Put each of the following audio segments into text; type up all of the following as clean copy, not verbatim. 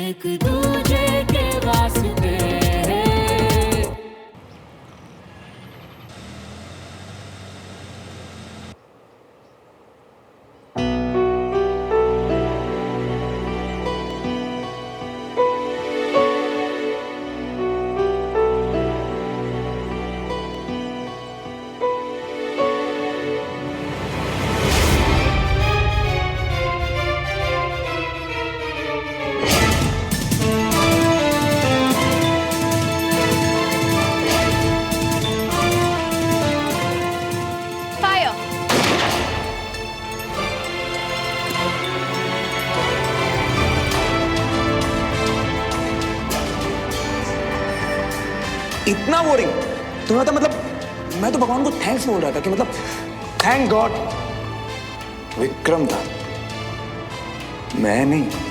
एक दूजे के वास्ते। इतना बोरिंग तुम्हें तो मतलब मैं तो भगवान को थैंक्स बोल रहा था कि मतलब थैंक गॉड विक्रम था, मैं नहीं।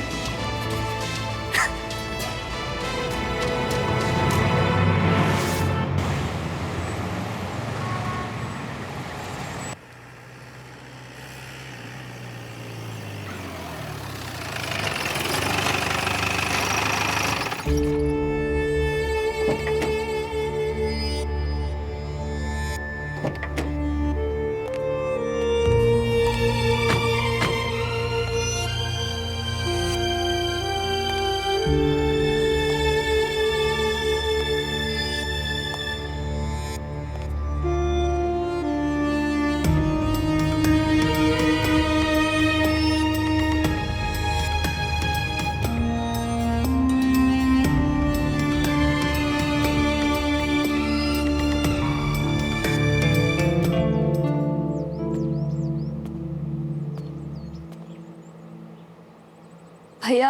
भैया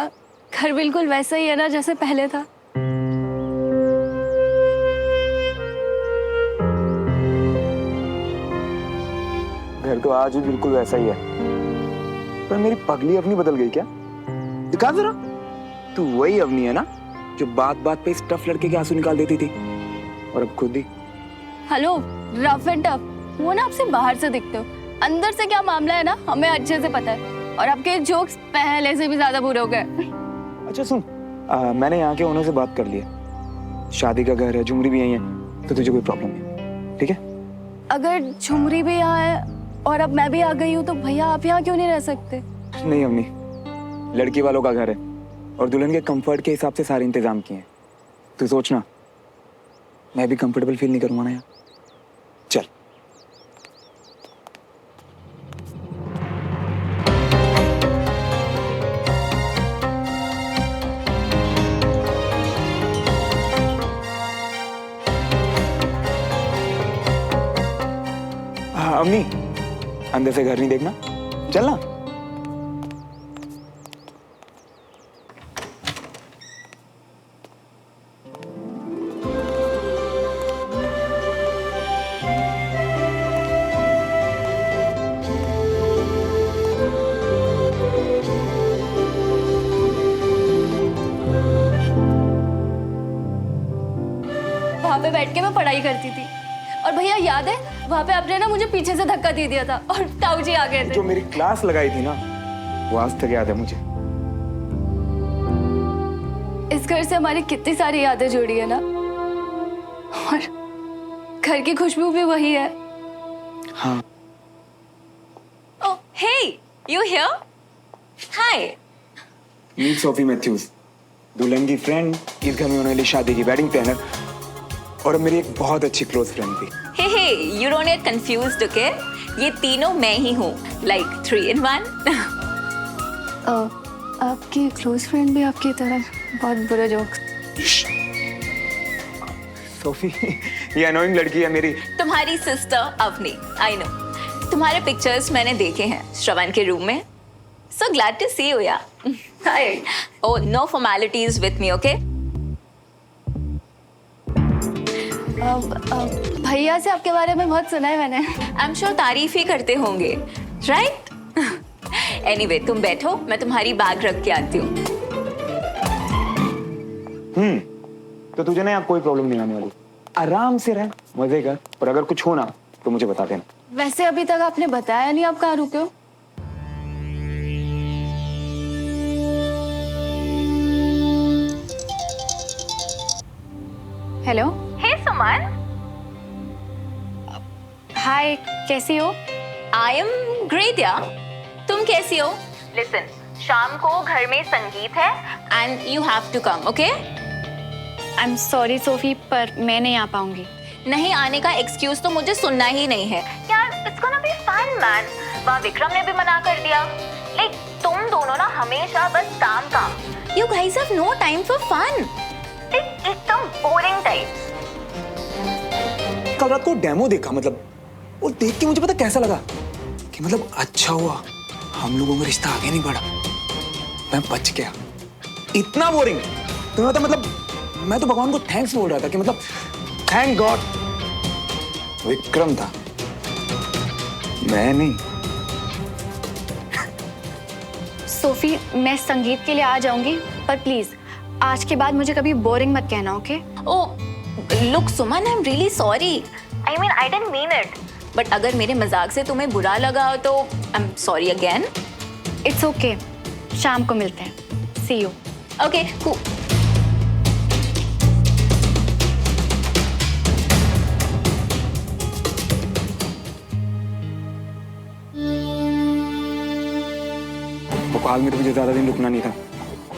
घर बिल्कुल वैसा ही है ना जैसे पहले था। घर तो आज भी बिल्कुल वैसा ही है, पर मेरी पगली अपनी बदल गई क्या? दिखा जरा, तू वही अवनी है ना जो बात बात पे इस टफ लड़के के आंसू निकाल देती थी, और अब खुद ही। हेलो रफ एंड टफ, वो ना आपसे बाहर से दिखते हो, अंदर से क्या मामला है ना हमें अच्छे से पता है, और आपके जोक्स पहले से भी ज्यादा बुरे हो गए। अच्छा सुन, मैंने यहाँ के ओनर से बात कर ली है, शादी का घर है, झुमरी भी यही है, तो तुझे कोई प्रॉब्लम नहीं, ठीक है? अगर झुमरी भी यहाँ है और अब मैं भी आ गई हूँ तो भैया आप यहाँ क्यों नहीं रह सकते? नहीं अम्मी, लड़की वालों का घर है और दुल्हन के कंफर्ट के हिसाब से सारे इंतजाम किए हैं। तू सोचना मैं भी कंफर्टेबल फील नहीं करूंगा ना यार। चल अम्मी, अंदर से घर नहीं देखना, चलना। वहां पे बैठ के मैं पढ़ाई करती थी, और भैया याद है वहां पे आपने ना मुझे पीछे से धक्का दे दिया था और ताऊ जी आ गए थे। जो मेरी क्लास लगाई थी ना, वो आज तक याद है मुझे। इस घर से हमारी कितनी सारी यादें जुड़ी है ना, और घर की खुशबू भी वही है। हाँ। Oh, hey, you here? Hi. Meet Sophie Matthews, दुल्हन की फ्रेंड, इस घर में होने वाली शादी की वेडिंग प्लानर, और मेरी एक बहुत अच्छी क्लोज फ्रेंड थी। Hey, you don't get confused, okay? ये तीनों मैं ही हूँ, like 3 in 1. आपकी क्लोज फ्रेंड भी आपकी तरह बहुत बुरे जोक्स। सोफी, ये अनोइंग लड़की है मेरी। तुम्हारी सिस्टर अवनी, I know. तुम्हारे पिक्चर्स मैंने देखे हैं श्रवण के रूम में। So glad to see you, yeah. Hi. Oh, no formalities with me, okay? भैया से आपके बारे में बहुत सुना है मैंने। I'm sure तारीफ ही करते होंगे, right? Anyway, तुम बैठो, मैं तुम्हारी बैग रख के आती हूँ। तो तुझे ना यहाँ कोई प्रॉब्लम नहीं आने वाली, आराम से रह, मजे कर, और अगर कुछ हो ना तो मुझे बता देना। वैसे अभी तक आपने बताया नहीं आप कहाँ रुके हो? हेलो। हे सुमन, हाय, कैसी हो? आई एम ग्रेट यार। तुम कैसी हो? लिसन, शाम को घर में संगीत है and you have to come, okay? I am sorry Sophie, पर मैं नहीं आ पाऊंगी। नहीं आने का एक्सक्यूज तो मुझे सुनना ही नहीं है यार। It's gonna be fun man. वहाँ विक्रम ने भी मना कर दिया। लाइक तुम दोनों ना हमेशा बस काम काम। You guys have no time for fun. एकदम बोरिंग टाइप्स। कल रात को डेमो देखा, मतलब वो देख के मुझे पता कैसा लगा कि मतलब अच्छा हुआ हम लोगों में रिश्ता आगे नहीं बढ़ा, मैं बच गया। इतना बोरिंग तुम्हें पता, मतलब मैं तो भगवान को थैंक्स बोल रहा था कि मतलब थैंक गॉड विक्रम था, मैं नहीं। सोफी, मैं संगीत के लिए आ जाऊंगी, पर प्लीज आज के बाद मुझे कभी बोरिंग मत कहना, okay? Oh look Suman, I am really sorry. I mean I didn't mean it. But अगर मेरे मजाक से तुम्हें बुरा लगा हो तो आई am sorry again. It's okay, शाम को मिलते हैं। सी यू। ओके। भोपाल में तो मुझे ज्यादा दिन रुकना नहीं था,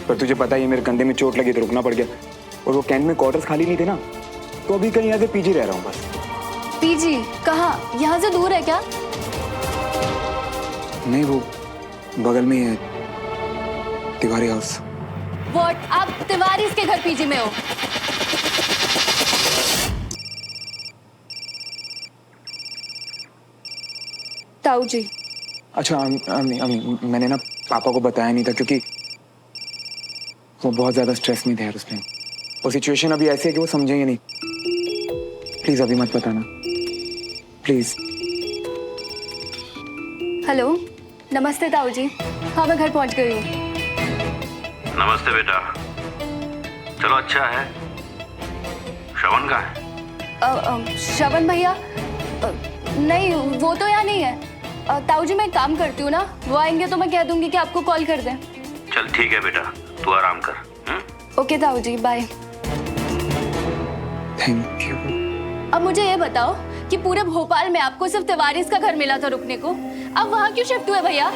पर तुझे पता ही है मेरे कंधे में चोट लगी तो रुकना पड़ गया। और वो कैंट में क्वार्टर्स खाली नहीं थे ना, तो अभी कहीं ऐसे पीजी रह रहा हूँ बस। पीजी कहाँ? यहाँ से दूर है क्या? नहीं, वो बगल में ही है, तिवारी हाउस। व्हाट? आप तिवारी के घर पीजी में हो? ताऊ जी। अच्छा मैंने ना पापा को बताया नहीं था, क्योंकि वो बहुत ज्यादा स्ट्रेस में थे यार उसमें। वो सिचुएशन अभी ऐसी है कि वो समझेंगे नहीं। प्लीज अभी मत बताना, प्लीज। हेलो, नमस्ते ताऊ जी। हाँ, मैं घर पहुंच गई हूँ। नमस्ते बेटा। चलो अच्छा है। श्रवण कहाँ है? श्रवण भैया? नहीं, वो तो यहाँ नहीं है। ताऊ जी, मैं एक काम करती हूँ ना, वो आएंगे तो मैं कह दूंगी कि आपको कॉल कर दें। चल ठीक है बेटा, तू आराम कर। ओके ताऊ जी, बाय। Thank you. अब मुझे ये बताओ कि पूरे भोपाल में आपको सिर्फ तिवारी का घर मिला था रुकने को, अब वहाँ क्यों शिफ्ट हुए भैया?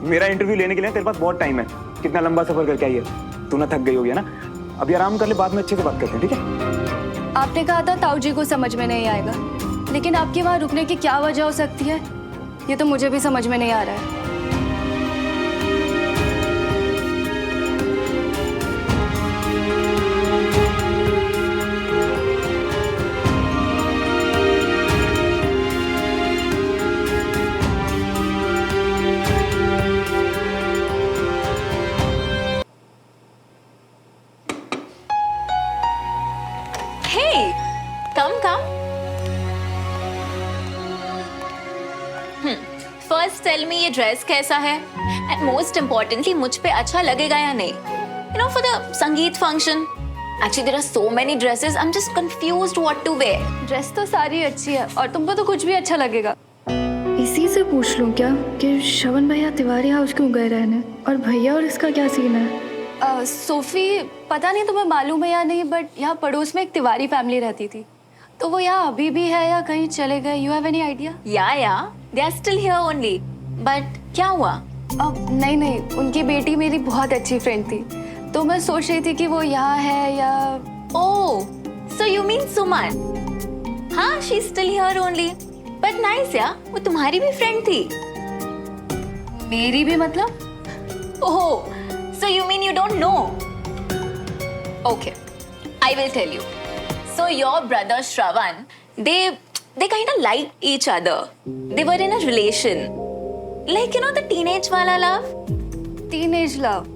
मेरा इंटरव्यू लेने के लिए तेरे पास बहुत टाइम है। कितना लंबा सफर करके आई है, तू ना थक गई होगी ना। अभी आराम कर ले, बाद में अच्छे से बात करते हैं, ठीक है? आपने कहा था ताऊ जी को समझ में नहीं आएगा, लेकिन आपके वहाँ रुकने की क्या वजह हो सकती है, ये तो मुझे भी समझ में नहीं आ रहा है। Hey, come. First tell me ये ड्रेस कैसा है, and most importantly मुझ पे अच्छा लगेगा या नहीं? You know, for the संगीत function. Actually there are so many dresses. I'm just confused what to wear. Dress तो सारी अच्छी है और तुमको तो कुछ भी अच्छा लगेगा। इसी से पूछ लूं क्या कि श्रवण भैया तिवारी हाउस क्यों गए रहने, और भैया और इसका क्या सीन है? सोफी, पता नहीं तुम्हें मालूम है या नहीं, बट यहाँ पड़ोस में एक तिवारी फैमिली रहती थी, तो वो यहाँ अभी भी है या कहीं चले गए? You have any idea? Yeah, they are still here only. But क्या हुआ? नहीं, उनकी बेटी मेरी बहुत अच्छी फ्रेंड थी, तो मैं सोच रही थी कि वो यहाँ है या... Oh, so you mean Suman? हाँ, she's still here only. But nice यार, वो तुम्हारी भी फ्रेंड थी। मेरी भी मतलब? Oh, so you mean you don't know? Okay, I will tell you. So your brother Shravan, they kind of liked each other. They were in a relation. Like you know the teenage वाला love? Teenage love?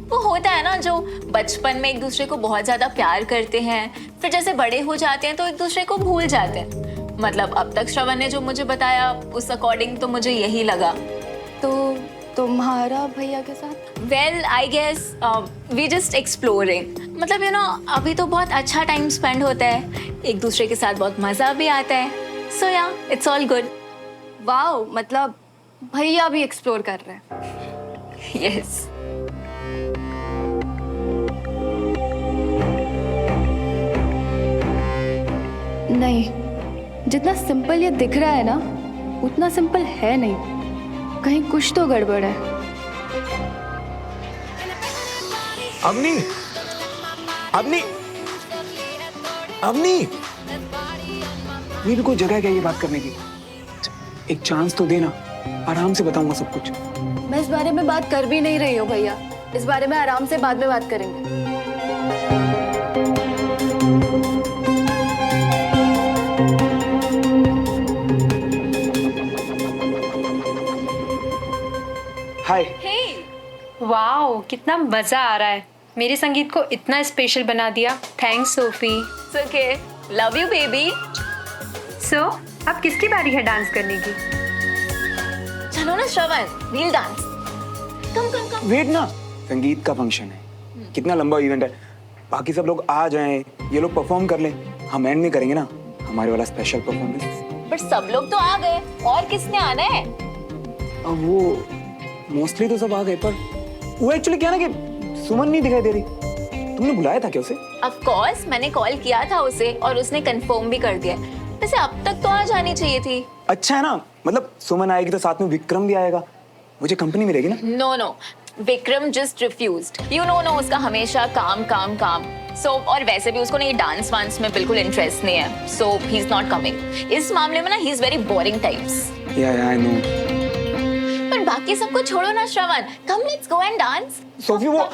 वो होता है ना जो बचपन में एक दूसरे को बहुत ज्यादा प्यार करते हैं, फिर जैसे बड़े हो जाते हैं तो एक दूसरे को भूल जाते हैं। मतलब अब तक श्रवण ने जो मुझे बताया उस अकॉर्डिंग तो मुझे यही लगा। तो तुम्हारा भैया के साथ? Well, I guess we just exploring. मतलब you know अभी तो बहुत अच्छा टाइम स्पेंड होता है, एक दूसरे के साथ बहुत मजा भी आता है। So yeah, it's all good. Wow, मतलब भैया भी एक्सप्लोर कर रहे हैं। Yes. नहीं, जितना सिंपल ये दिख रहा है ना उतना सिंपल है नहीं, कहीं कुछ तो गड़बड़ है। अवनी, अवनी, अवनी, ये भी कोई जगह है क्या ये बात करने की? एक चांस तो देना, आराम से बताऊंगा सब कुछ। मैं इस बारे में बात कर भी नहीं रही हूँ भैया, इस बारे में आराम से बाद में बात करेंगे। हाय। वाओ, कितना मजा आ रहा है। मेरे संगीत को इतना स्पेशल बना दिया। Thanks Sophie. It's okay. Love you, baby. So अब किसकी बारी है डांस करने की? चलो ना Shravan, we'll dance. Come, come, come. Wait ना, संगीत का फंक्शन है, कितना लंबा इवेंट है, बाकी सब लोग आ जाएं, ये लोग परफॉर्म कर लें, हम एंड में करेंगे ना हमारे वाला स्पेशल परफॉर्मेंस। But सब लोग तो आ गए, और किसने आना है? अब वो मोस्टली तो सब आ गए, पर वो एक्चुअली क्या ना कि सुमन नहीं दिखाई दे रही। तुमने बुलाया था क्या उसे? Of course, मैंने कॉल किया था उसे और उसने कंफर्म भी कर दिया। वैसे अब तक तो आ जानी चाहिए थी। अच्छा है ना, मतलब सुमन आएगी तो साथ में विक्रम भी आएगा, मुझे कंपनी मिलेगी ना। No no, Vikram just refused. You know उसका हमेशा काम काम काम। सो और वैसे भी उसको नहीं डांस वांस में बिल्कुल इंटरेस्ट नहीं है, so he is not coming. इस मामले में ना he is very boring types. Yeah I know. पर बाकी सबको छोड़ो ना Shravan, come let's go and dance. Sophie वो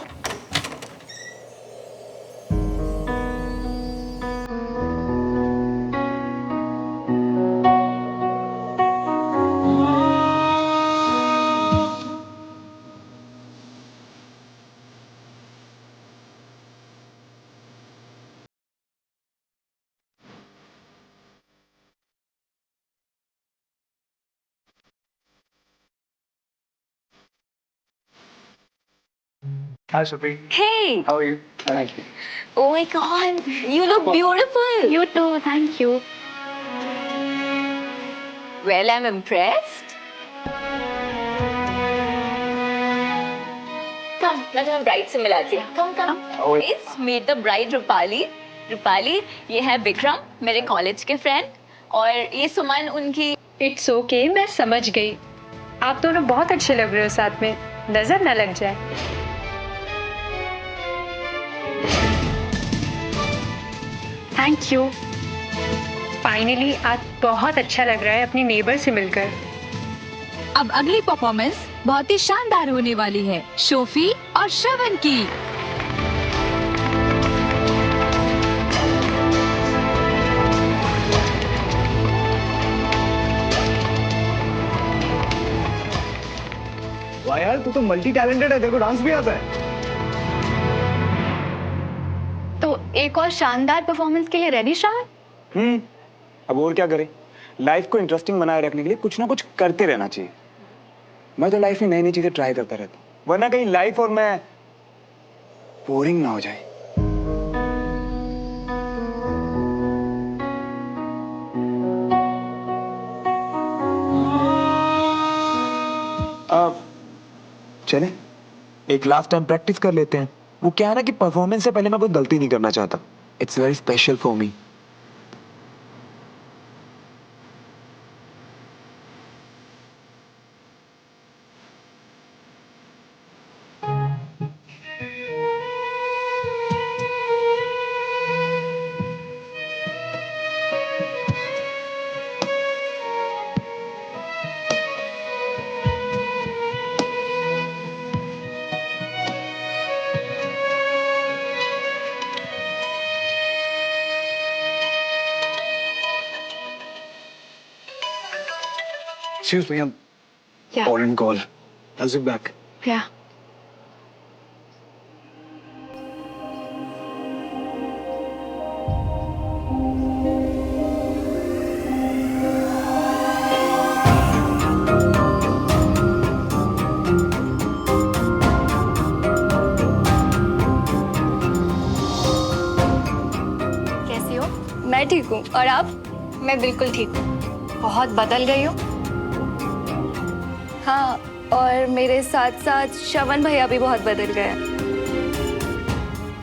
Hi Sophie. Hey, How are you? Thank you. oh my god, you look beautiful. You too, thank you. Well, I'm impressed. Come, मैं तुम्हें bride से मिलाती हूँ। Come. Oh, Please meet the bride Rupali. Rupali, ये है विक्रम, मेरे college के friend, और ये सुमन उनकी। इट्स ओके, मैं समझ गई। आप दोनों बहुत अच्छे लग रहे हो साथ में, नजर न लग जाए। Thank you. फाइनली आज बहुत अच्छा लग रहा है अपनी नेबर से मिलकर। अब अगली परफॉर्मेंस बहुत ही शानदार होने वाली है, सोफी और श्रवण की। वाह यार, तू तो मल्टी टैलेंटेड है, तेरे को डांस भी आता है। तो एक और शानदार परफॉर्मेंस के लिए रेडी श्रवण? अब और क्या करें, लाइफ को इंटरेस्टिंग बनाए रखने के लिए कुछ ना कुछ करते रहना चाहिए। मैं तो लाइफ में नई नई चीजें ट्राई करता रहता हूँ, वरना कहीं लाइफ और मैं बोरिंग ना हो जाए। अब चले एक लास्ट टाइम प्रैक्टिस कर लेते हैं। वो क्या है ना कि परफॉर्मेंस से पहले मैं कोई गलती नहीं करना चाहता। It's very special for me. Excuse me, I'm on call. I'll be back. Yeah. कैसी हो? मैं ठीक हूँ, और आप? मैं बिल्कुल ठीक हूँ। बहुत बदल गई हो। हाँ, और मेरे साथ साथ श्रवण भैया भी बहुत बदल गए।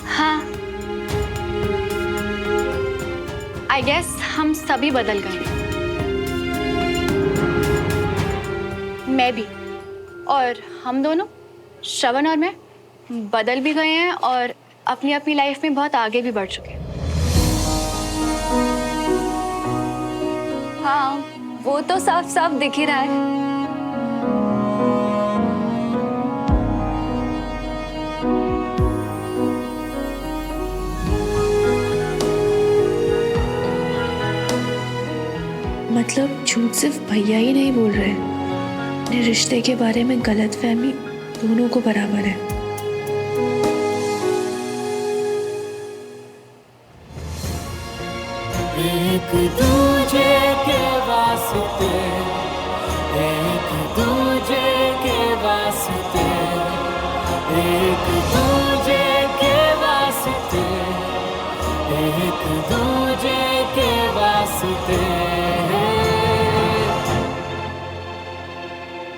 हाँ, आई गेस हम सभी बदल गए हैं। मैं भी, और हम दोनों, श्रवण और मैं, बदल भी गए हैं और अपनी अपनी लाइफ में बहुत आगे भी बढ़ चुके हैं। हाँ, वो तो साफ साफ दिख ही रहा है। मतलब झूठ सिर्फ भैया ही नहीं बोल रहे, अपने रिश्ते के बारे में गलतफहमी दोनों को बराबर है। एक दूजे के वास्ते, एक दूजे के वास्ते, एक दूजे